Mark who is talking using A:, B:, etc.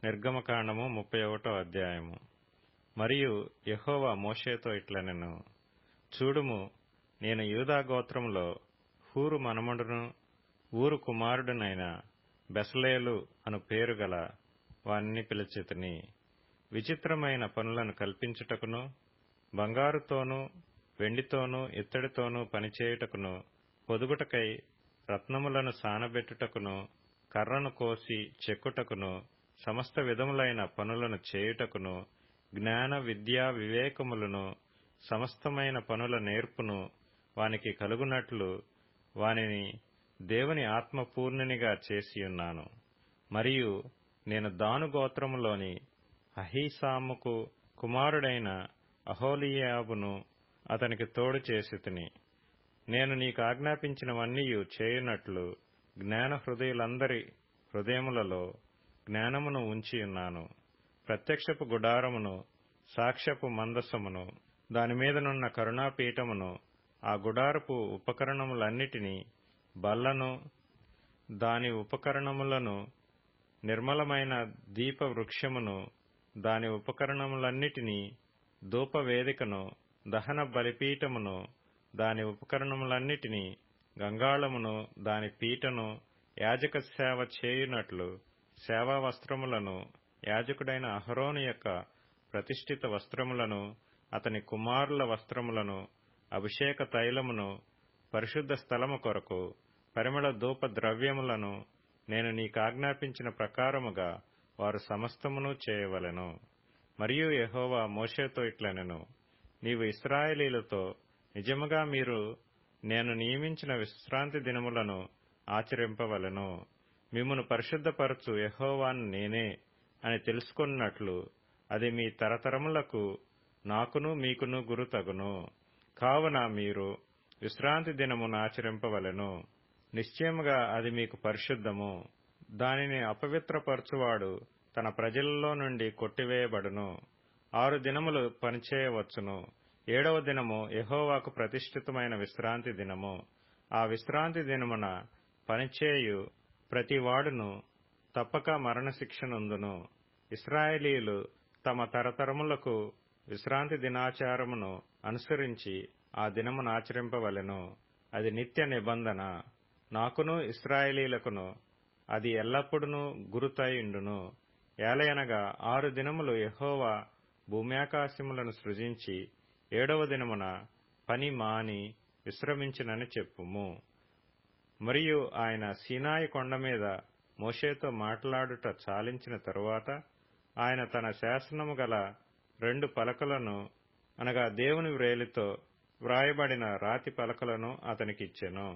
A: నిర్గమకాండము 31 అధ్యాయము. మరియు యెహోవా మోషేతో ఇట్లనెను, చూడుము, నేను యూదా గోత్రములో హూరు మనుమడును ఊరు కుమారుడునైన బెసలేలు అను పేరు గల వానిని పిలిచితిని. విచిత్రమైన పనులను కల్పించుటకును, బంగారుతోనూ వెండితోనూ ఇత్తడితోనూ పనిచేయుటకును, పొదుగుటకై రత్నములను సానబెట్టుటకును, కర్రను కోసి చెక్కుటకును, సమస్త విధములైన పనులను చేయుటకును, జ్ఞాన విద్యా వివేకములను సమస్తమైన పనుల నేర్పును వానికి కలుగునట్లు వానిని దేవుని ఆత్మపూర్ణునిగా చేసియున్నాను. మరియు నేను దాను గోత్రములోని అహీసాముకు కుమారుడైన అహోలీయాబును అతనికి తోడు చేసితిని. నేను నీకు ఆజ్ఞాపించినవన్నీయు చేయునట్లు జ్ఞాన హృదయులందరి హృదయములలో జ్ఞానమును ఉంచియున్నాను. ప్రత్యక్షపు గుడారమును, సాక్ష్యపు మందసమును, దానిమీదనున్న కరుణాపీఠమును, ఆ గుడారపు ఉపకరణములన్నిటినీ, బల్లను, దాని ఉపకరణములను, నిర్మలమైన దీప వృక్షమును, దాని ఉపకరణములన్నిటినీ, ధూపవేదికను, దహన బలిపీఠమును, దాని ఉపకరణములన్నిటినీ, గంగాళమును, దాని పీటను, యాజక సేవ చేయునట్లు సేవా వస్త్రములను, యాజకుడైన అహరోను యొక్క ప్రతిష్ఠిత వస్త్రములను, అతని కుమారుల వస్త్రములను, అభిషేక తైలమును, పరిశుద్ధ స్థలము కొరకు పరిమళ ధూప ద్రవ్యములను నేను నీకాజ్ఞాపించిన ప్రకారముగా వారు సమస్తమును చేయవలెను. మరియు యెహోవా మోషేతో ఇట్లనెను, నీవు ఇశ్రాయేలీయులతో నిజముగా మీరు నేను నియమించిన విశ్రాంతి దినములను ఆచరింపవలెను. మిమ్మును పరిశుద్ధపరచు యెహోవాను నేనే అని తెలుసుకొనున్నట్లు అది మీ తరతరములకు నాకును మీకును గురుతగును. కావున మీరు విశ్రాంతి దినమును ఆచరింపవలెను. నిశ్చయముగా అది మీకు పరిశుద్ధము. దానిని అపవిత్రపరచువాడు తన ప్రజలలో నుండి కొట్టివేయబడును. 6 దినములు పనిచేయవచ్చును. 7వ దినము యెహోవాకు ప్రతిష్ఠితమైన విశ్రాంతి దినము. ఆ విశ్రాంతి దినమున పనిచేయు ప్రతివాడును తప్పక మరణశిక్ష నొందును. ఇశ్రాయేలీయులు తమ తరతరములకు విశ్రాంతి దినాచారమును అనుసరించి ఆ దినమును ఆచరింపవలెను. అది నిత్య నిబంధన. నాకును ఇశ్రాయేలీయులకును అది ఎల్లప్పుడూ గురుతయుండును. ఏలయనగా 6 దినములు యెహోవా భూమ్యాకాశములను సృజించి 7వ దినమున పని మాని విశ్రమించినని చెప్పుము. మరియు ఆయన సీనాయి కొండ మీద మోషేతో మాట్లాడుట చాలించిన తరువాత ఆయన తన శాసనము గల 2 పలకలను, అనగా దేవుని వ్రేలితో వ్రాయబడిన రాతి పలకలను అతనికిచ్చెను.